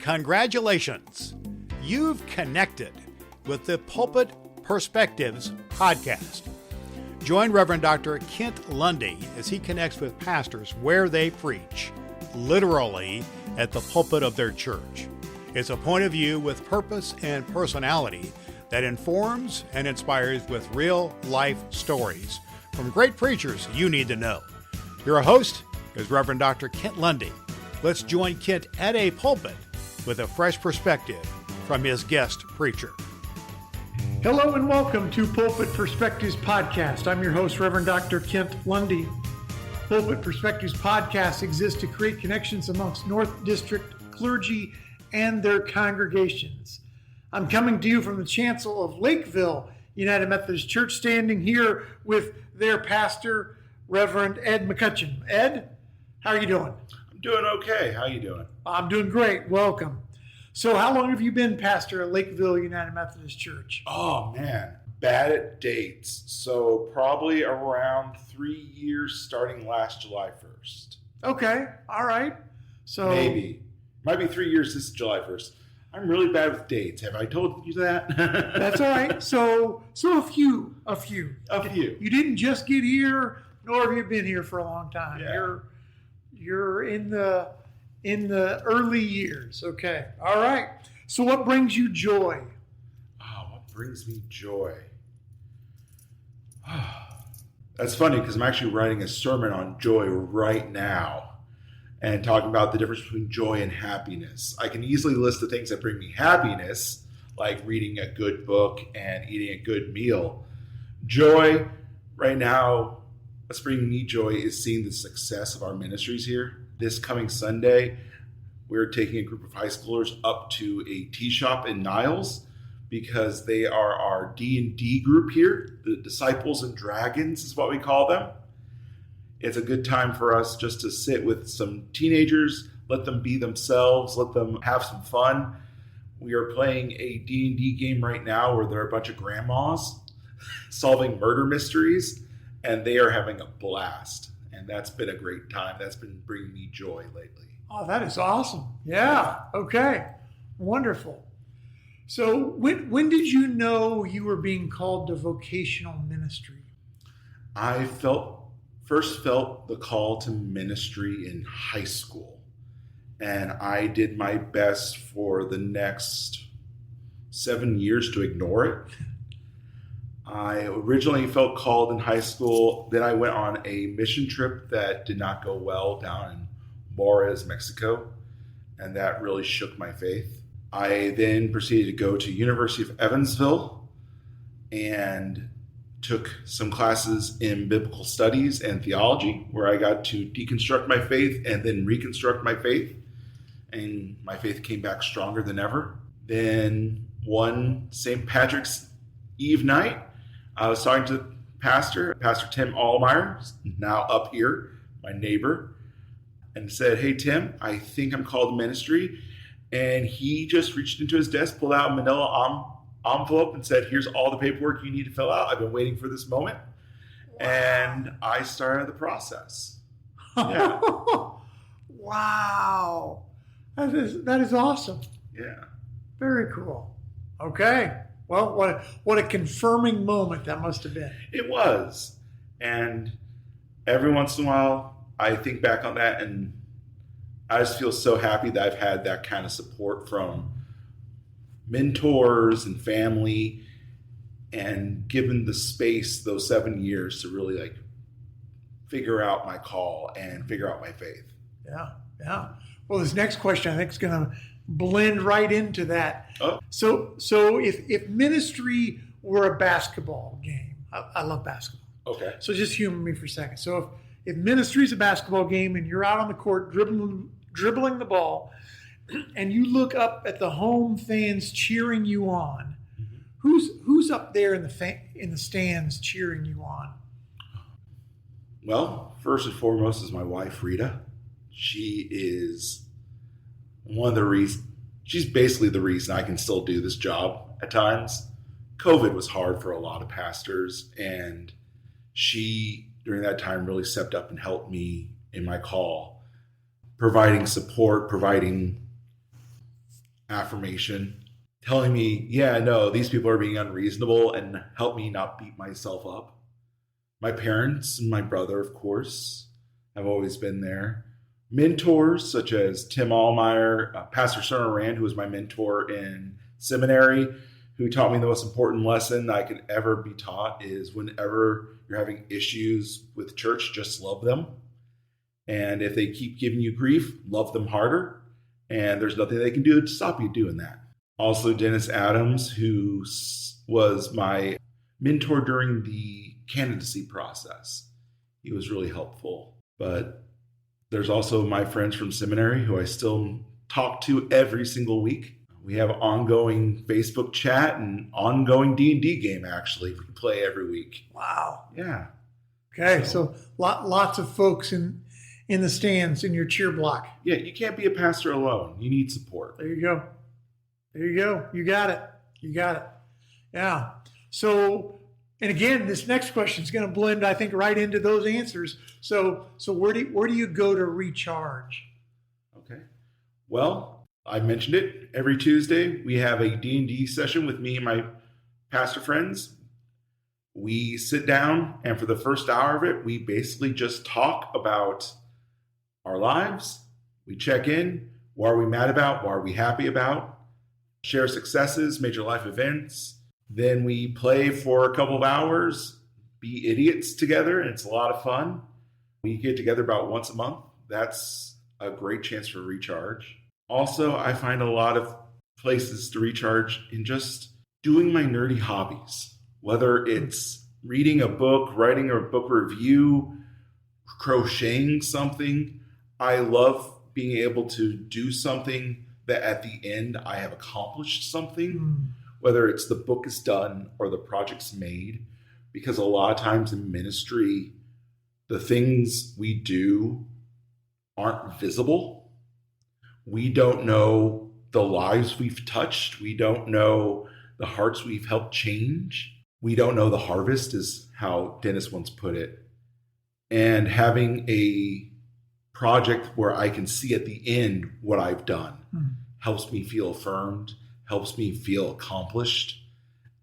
Congratulations! You've connected with the Pulpit Perspectives podcast. Join Reverend Dr. Kent Lundy as he connects with pastors where they preach, literally at the pulpit of their church. It's a point of view with purpose and personality that informs and inspires with real life stories from great preachers you need to know. Your host is Reverend Dr. Kent Lundy. Let's join Kent at a pulpit with a fresh perspective from his guest preacher. Hello and welcome to Pulpit Perspectives Podcast. I'm your host, Reverend Dr. Kent Lundy. Pulpit Perspectives Podcast exists to create connections amongst North District clergy and their congregations. I'm coming to you from the chancel of Lakeville United Methodist Church, standing here with their pastor, Reverend Ed McCutchan. Ed, how are you doing? I'm doing okay. How are you doing? I'm doing great. Welcome. So how long have you been pastor at Lakeville United Methodist Church? Oh, man. Bad at dates. So probably around 3 years starting last July 1st. Okay. All right. So maybe. Might be 3 years this July 1st. I'm really bad with dates. Have I told you that? That's all right. So a few. You didn't just get here, nor have you been here for a long time. Yeah. You're in the early years. Okay. All right. So what brings you joy? Oh, what brings me joy? That's funny because I'm actually writing a sermon on joy right now and talking about the difference between joy and happiness. I can easily list the things that bring me happiness, like reading a good book and eating a good meal. Joy right now, what's bringing me joy is seeing the success of our ministries here. This coming Sunday, we're taking a group of high schoolers up to a tea shop in Niles because they are our D&D group here. The Disciples and Dragons is what we call them. It's a good time for us just to sit with some teenagers, let them be themselves, let them have some fun. We are playing a D&D game right now where there are a bunch of grandmas solving murder mysteries, and they are having a blast. And that's been a great time. That's been bringing me joy lately. Oh, that is awesome. Yeah. Okay. Wonderful. So when did you know you were being called to vocational ministry? I first felt the call to ministry in high school. And I did my best for the next 7 years to ignore it. I originally felt called in high school. Then I went on a mission trip that did not go well down in Juarez, Mexico, and that really shook my faith. I then proceeded to go to University of Evansville and took some classes in biblical studies and theology, where I got to deconstruct my faith and then reconstruct my faith, and my faith came back stronger than ever. Then one St. Patrick's Eve night, I was talking to Pastor Tim Allmeyer, now up here, my neighbor, and said, "Hey, Tim, I think I'm called to ministry." And he just reached into his desk, pulled out a manila envelope and said, "Here's all the paperwork you need to fill out. I've been waiting for this moment." Wow. And I started the process. Yeah. Wow. That is awesome. Yeah. Very cool. Okay. Well, what a confirming moment that must have been. It was. And every once in a while, I think back on that and I just feel so happy that I've had that kind of support from mentors and family and given the space those 7 years to really figure out my call and figure out my faith. Yeah. Well, this next question I think is going to blend right into that. Oh. So if ministry were a basketball game, I love basketball. Okay. So just humor me for a second. So if ministry is a basketball game and you're out on the court dribbling the ball, and you look up at the home fans cheering you on, who's up there in the stands cheering you on? Well, first and foremost is my wife, Rita. She is one of the reasons. She's basically the reason I can still do this job at times. COVID was hard for a lot of pastors, and she, during that time, really stepped up and helped me in my call, providing support, providing affirmation, telling me, yeah, no, these people are being unreasonable, and help me not beat myself up. My parents and my brother, of course, have always been there. Mentors such as Tim Allmeyer, Pastor Serna Rand, who was my mentor in seminary, who taught me the most important lesson I could ever be taught is whenever you're having issues with church, just love them. And if they keep giving you grief, love them harder. And there's nothing they can do to stop you doing that. Also, Dennis Adams, who was my mentor during the candidacy process. He was really helpful. But there's also my friends from seminary who I still talk to every single week. We have ongoing Facebook chat and ongoing D&D game, actually. We play every week. Wow. Yeah. Okay, so lots of folks in the stands in your cheer block. Yeah, you can't be a pastor alone. You need support. There you go. There you go. You got it. You got it. Yeah. So, and again, this next question is going to blend, I think, right into those answers. So where do you go to recharge? Okay. Well, I mentioned it. Every Tuesday, we have a D&D session with me and my pastor friends. We sit down, and for the first hour of it, we basically just talk about our lives. We check in. What are we mad about? What are we happy about? Share successes, major life events. Then we play for a couple of hours, be idiots together, and it's a lot of fun. We get together about once a month. That's a great chance for recharge. Also, I find a lot of places to recharge in just doing my nerdy hobbies, whether it's reading a book, writing a book review, crocheting something. I love being able to do something that at the end I have accomplished something, whether it's the book is done or the project's made, because a lot of times in ministry, the things we do aren't visible. We don't know the lives we've touched. We don't know the hearts we've helped change. We don't know the harvest, is how Dennis once put it. And having a project where I can see at the end what I've done helps me feel affirmed, helps me feel accomplished,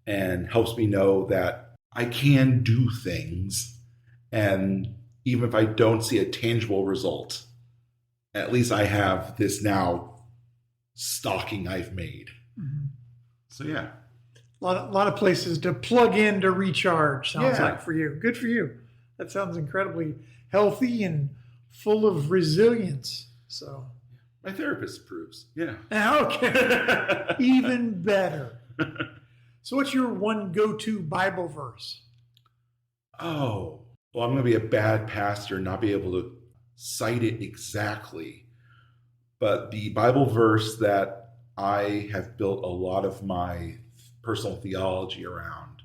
and helps me know that I can do things. And even if I don't see a tangible result, at least I have this now stocking I've made. Mm-hmm. So, yeah. A lot of places to plug in to recharge, sounds Yeah. like, for you. Good for you. That sounds incredibly healthy and full of resilience. So, My therapist approves. Yeah. okay. Even better. So what's your one go-to Bible verse? Oh, well, I'm going to be a bad pastor and not be able to cite it exactly. But the Bible verse that I have built a lot of my personal theology around,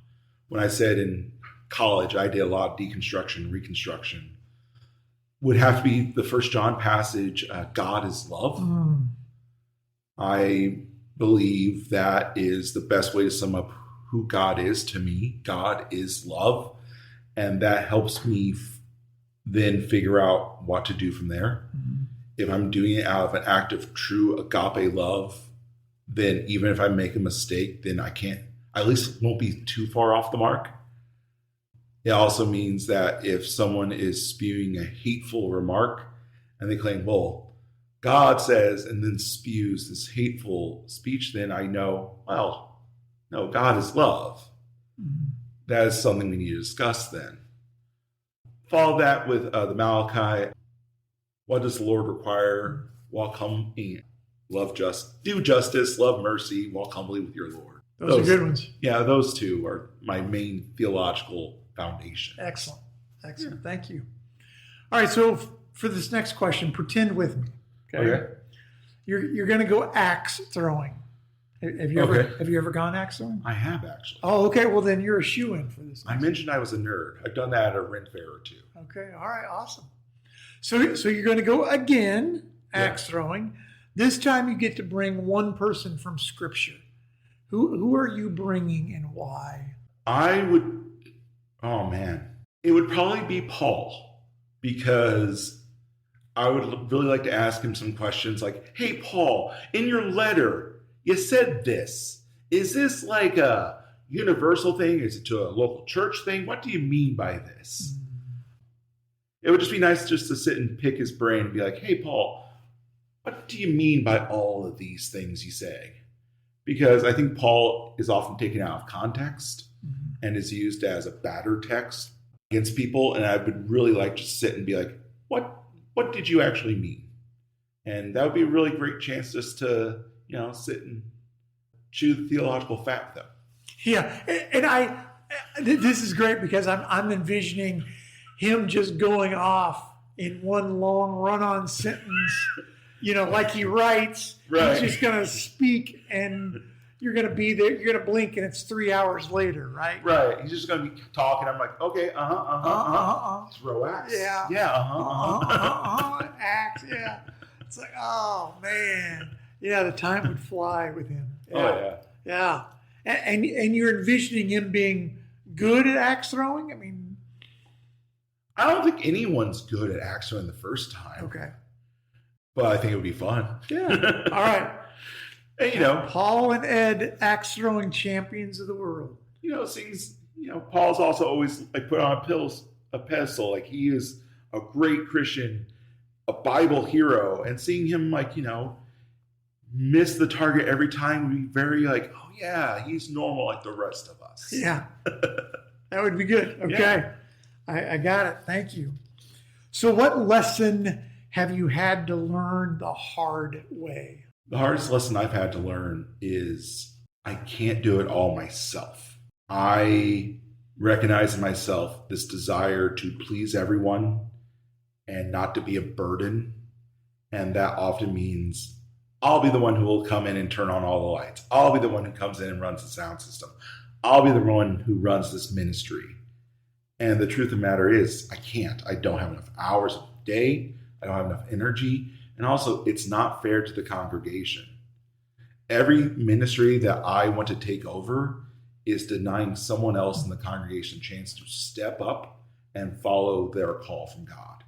when I said in college I did a lot of deconstruction, reconstruction, would have to be the 1 John passage, God is love. I believe that is the best way to sum up who God is to me. God is love. And that helps me then figure out what to do from there. If I'm doing it out of an act of true agape love, then even if I make a mistake, then I at least won't be too far off the mark. It also means that if someone is spewing a hateful remark and they claim, well, God says, and then spews this hateful speech, then I know, well, no, God is love. That is something we need to discuss then. Follow that with the Malachi. What does the Lord require? Walk humbly, do justice, love mercy, walk humbly with your Lord. Those are good ones. Yeah, those two are my main theological foundation. Excellent. Yeah. Thank you. All right, so for this next question, pretend with me. Okay. You're going to go axe throwing. Have you ever gone axe throwing? I have, actually. Oh, okay. Well, then you're a shoo-in for this. I mentioned I was a nerd. I've done that at a rent fair or two. Okay. All right. Awesome. So you're going to go again axe throwing. This time you get to bring one person from Scripture. Who are you bringing and why? It would probably be Paul, because I would really like to ask him some questions like, hey, Paul, in your letter, you said this. Is this like a universal thing? Is it to a local church thing? What do you mean by this? It would just be nice just to sit and pick his brain and be like, hey, Paul, what do you mean by all of these things you say? Because I think Paul is often taken out of context and is used as a batter text against people. And I would really like to sit and be like, what did you actually mean? And that would be a really great chance just to, sit and chew the theological fat with them. Yeah. And this is great because I'm envisioning him just going off in one long run-on sentence, like he writes. Right. He's just going to speak and you're going to be there. You're going to blink and it's 3 hours later, right? Right. He's just going to be talking. I'm like, okay, throw acts. Yeah. Yeah, acts, yeah. It's like, oh, man. Yeah, the time would fly with him. Yeah. Oh, yeah. Yeah. And you're envisioning him being good at axe throwing? I mean, I don't think anyone's good at axe throwing the first time. Okay. But I think it would be fun. Yeah. All right. And, Paul and Ed, axe throwing champions of the world. Things, Paul's also always put on a pedestal. Like he is a great Christian, a Bible hero, and seeing him miss the target every time would be very oh yeah, he's normal like the rest of us. Yeah. That would be good. Okay. Yeah. I got it. Thank you. So what lesson have you had to learn the hard way? The hardest lesson I've had to learn is I can't do it all myself. I recognize in myself this desire to please everyone and not to be a burden. And that often means I'll be the one who will come in and turn on all the lights. I'll be the one who comes in and runs the sound system. I'll be the one who runs this ministry. And the truth of the matter is I can't. I don't have enough hours a day. I don't have enough energy. And also, it's not fair to the congregation. Every ministry that I want to take over is denying someone else in the congregation a chance to step up and follow their call from God.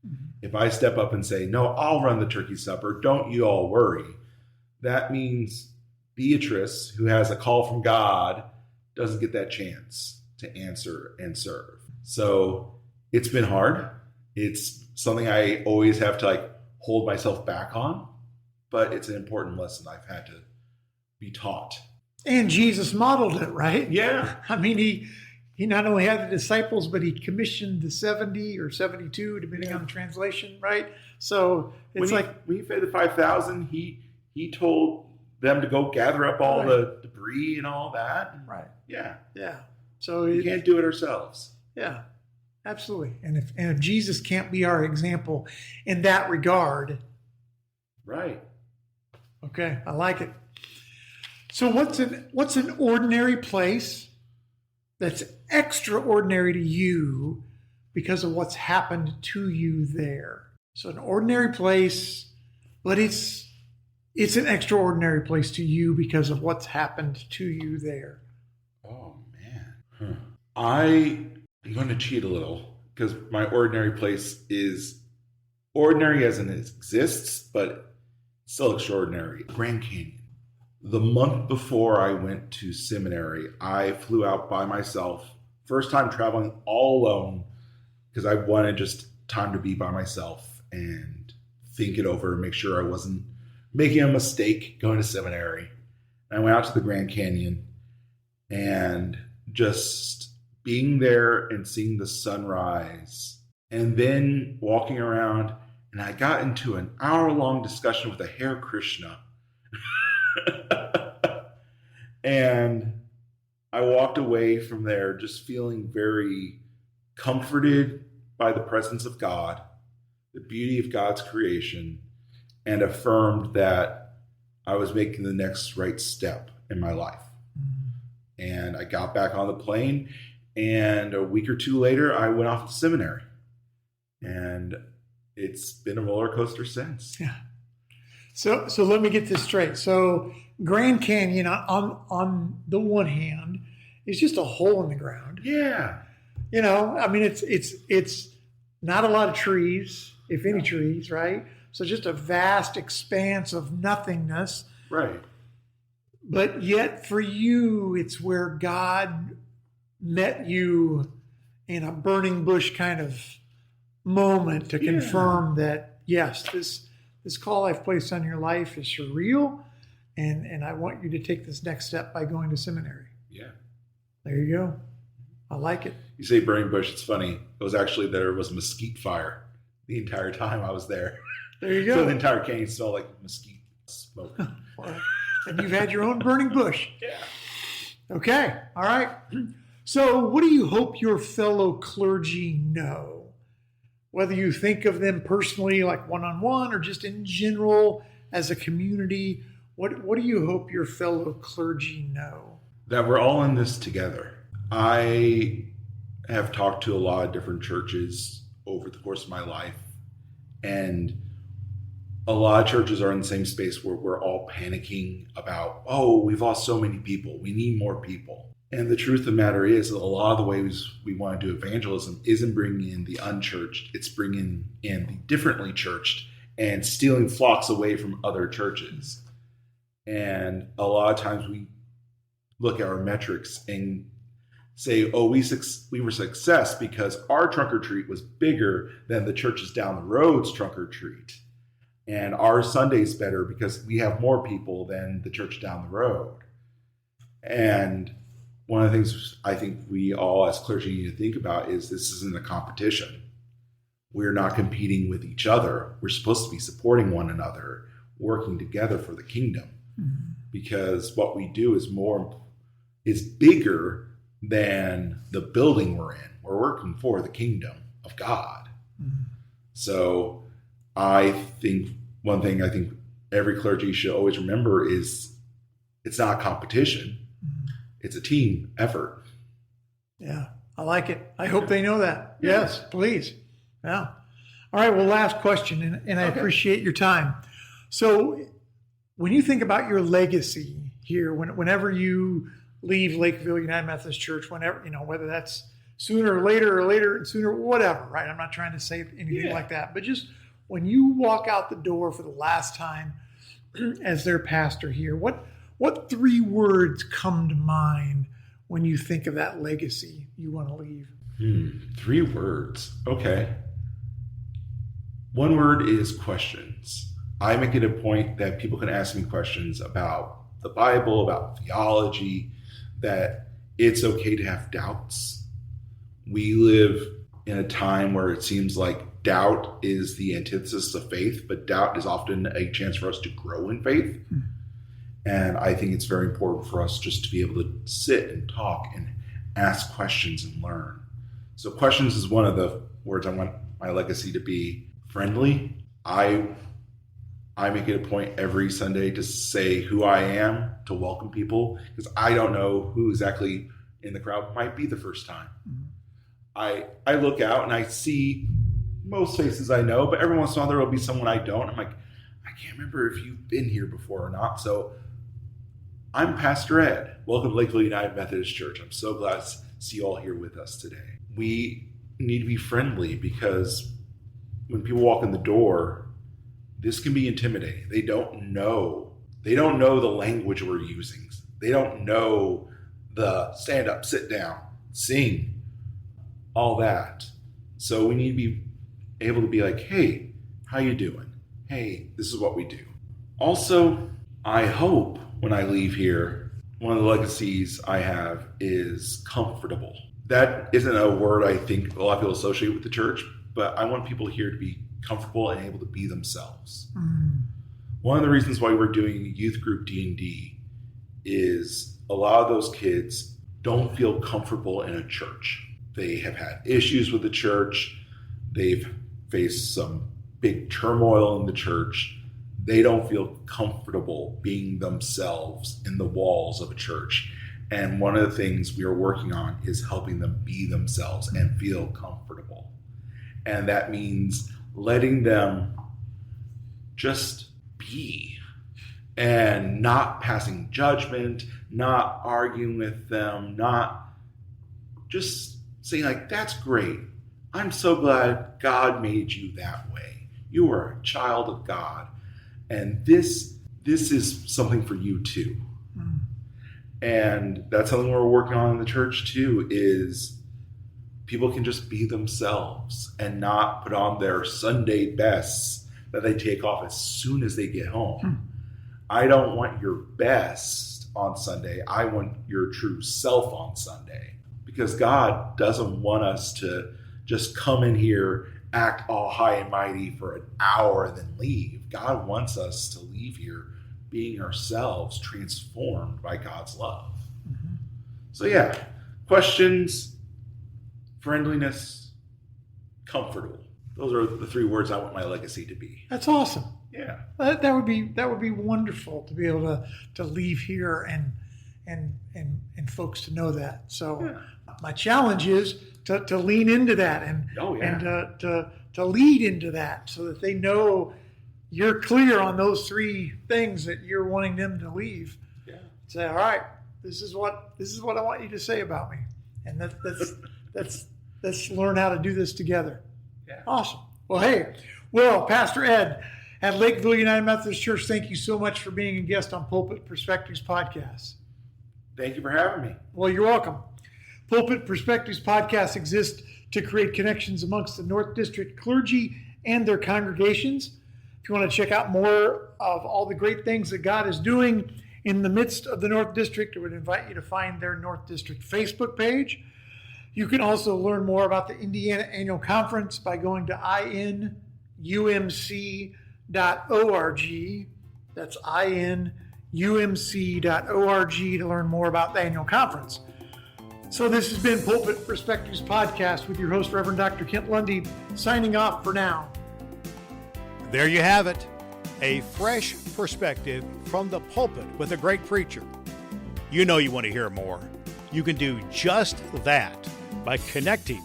Mm-hmm. If I step up and say, no, I'll run the turkey supper, don't you all worry, that means Beatrice, who has a call from God, doesn't get that chance to answer and serve. So it's been hard. It's something I always have to hold myself back on, but it's an important lesson I've had to be taught. And Jesus modeled it, right? Yeah. I mean, he not only had the disciples, but he commissioned the 70 or 72, depending on the translation, right? So it's when he fed the 5,000, he told them to go gather up all the debris and all that. Right. Yeah. Yeah. So we can't do it ourselves. Yeah. Absolutely. And if Jesus can't be our example in that regard. Right. Okay. I like it. So what's an ordinary place that's extraordinary to you because of what's happened to you there? So an ordinary place, but it's an extraordinary place to you because of what's happened to you there. Oh, man. I'm going to cheat a little because my ordinary place is ordinary as in it exists, but still extraordinary. Grand Canyon. The month before I went to seminary, I flew out by myself. First time traveling all alone because I wanted just time to be by myself and think it over and make sure I wasn't making a mistake going to seminary. And I went out to the Grand Canyon and just being there and seeing the sunrise and then walking around, and I got into an hour-long discussion with a Hare Krishna. And I walked away from there just feeling very comforted by the presence of God, the beauty of God's creation, and affirmed that I was making the next right step in my life. And I got back on the plane, and a week or two later, I went off to seminary. And it's been a roller coaster since. Yeah. So let me get this straight. So Grand Canyon, on the one hand, is just a hole in the ground. Yeah. I mean, it's not a lot of trees, if any trees, right? So just a vast expanse of nothingness. Right. but yet for you, it's where God met you in a burning bush kind of moment to confirm that, yes, this call I've placed on your life is for real, and I want you to take this next step by going to seminary. Yeah. There you go. I like it. You say burning bush, it's funny. It was actually, there was mesquite fire the entire time I was there. There you go. So the entire canyon smelled like mesquite smoke. Well, and you've had your own burning bush. Yeah. Okay. All right. So what do you hope your fellow clergy know? Whether you think of them personally, like one-on-one, or just in general as a community, what do you hope your fellow clergy know? That we're all in this together. I have talked to a lot of different churches over the course of my life, and a lot of churches are in the same space where we're all panicking about, oh, we've lost so many people, we need more people. And the truth of the matter is that a lot of the ways we want to do evangelism isn't bringing in the unchurched, it's bringing in the differently churched and stealing flocks away from other churches. And a lot of times we look at our metrics and say, oh, we were success because our trunk or treat was bigger than the churches down the road's trunk or treat. And our Sunday's better because we have more people than the church down the road. And one of the things I think we all as clergy need to think about is this isn't a competition. We're not competing with each other. We're supposed to be supporting one another, working together for the kingdom. Mm-hmm. Because what we do is bigger than the building we're in. We're working for the kingdom of God. Mm-hmm. So I think one thing I think every clergy should always remember is it's not a competition. Mm-hmm. It's a team effort. Yeah, I like it. I hope they know that. Yeah. Yes, please. Yeah. All right, well, last question, and I appreciate your time. So when you think about your legacy here, whenever you leave Lakeville United Methodist Church, whenever, whether that's sooner or later, sooner, whatever, right? I'm not trying to say anything like that, but just when you walk out the door for the last time as their pastor here, what 3 words come to mind when you think of that legacy you want to leave? 3 words. Okay. 1 word is questions. I make it a point that people can ask me questions about the Bible, about theology, that it's okay to have doubts. We live in a time where it seems like doubt is the antithesis of faith, but doubt is often a chance for us to grow in faith. And I think it's very important for us just to be able to sit and talk and ask questions and learn. So questions is one of the words I want my legacy to be. Friendly. I make it a point every Sunday to say who I am, to welcome people, because I don't know who exactly in the crowd might be the first time. Mm-hmm. I look out and I see most faces I know, but every once in a while there will be someone I don't. I'm like, I can't remember if you've been here before or not. So I'm Pastor Ed. Welcome to Lakeville United Methodist Church. I'm so glad to see you all here with us today. We need to be friendly because when people walk in the door, this can be intimidating. They don't know the language we're using. They don't know the stand up, sit down, sing, all that. So we need to be able to be like, hey, how you doing? Hey, this is what we do. Also, I hope when I leave here, one of the legacies I have is comfortable. That isn't a word I think a lot of people associate with the church, but I want people here to be comfortable and able to be themselves. Mm. One of the reasons why we're doing youth group D&D is a lot of those kids don't feel comfortable in a church. They have had issues with the church. They've faced some big turmoil in the church. They don't feel comfortable being themselves in the walls of a church. And one of the things we are working on is helping them be themselves and feel comfortable. And that means letting them just be and not passing judgment, not arguing with them, not just saying like, that's great. I'm so glad God made you that way. You are a child of God. And this is something for you too. Mm. And that's something we're working on in the church too, is people can just be themselves and not put on their Sunday bests that they take off as soon as they get home. I don't want your best on Sunday. I want your true self on Sunday, because God doesn't want us to just come in here, act all high and mighty for an hour and then leave. God wants us to leave here being ourselves, transformed by God's love. Mm-hmm. So yeah, questions, friendliness, comfortable. Those are the 3 words I want my legacy to be. That's awesome. Yeah. That would be wonderful to be able to leave here and folks to know that. So my challenge is to lean into that and to lead into that, so that they know you're clear on those 3 things that you're wanting them to leave. Yeah. Say, all right, this is what I want you to say about me, and let's learn how to do this together. Yeah. Awesome. Well, Pastor Ed at Lakeville United Methodist Church, thank you so much for being a guest on Pulpit Perspectives podcast. Thank you for having me. Well, you're welcome. Pulpit Perspectives podcast exists to create connections amongst the North District clergy and their congregations. If you want to check out more of all the great things that God is doing in the midst of the North District, I would invite you to find their North District Facebook page. You can also learn more about the Indiana Annual Conference by going to inumc.org. That's inumc.org to learn more about the annual conference. So this has been Pulpit Perspectives Podcast with your host, Reverend Dr. Kent Lundy, signing off for now. There you have it, a fresh perspective from the pulpit with a great preacher. You know you want to hear more. You can do just that by connecting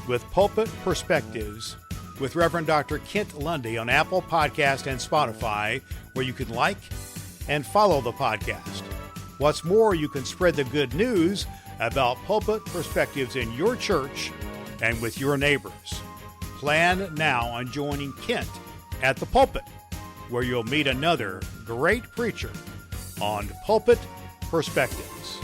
with Pulpit Perspectives with Reverend Dr. Kent Lundy on Apple Podcast and Spotify, where you can like and follow the podcast. What's more, you can spread the good news about Pulpit Perspectives in your church and with your neighbors. Plan now on joining Kent at the pulpit, where you'll meet another great preacher on Pulpit Perspectives.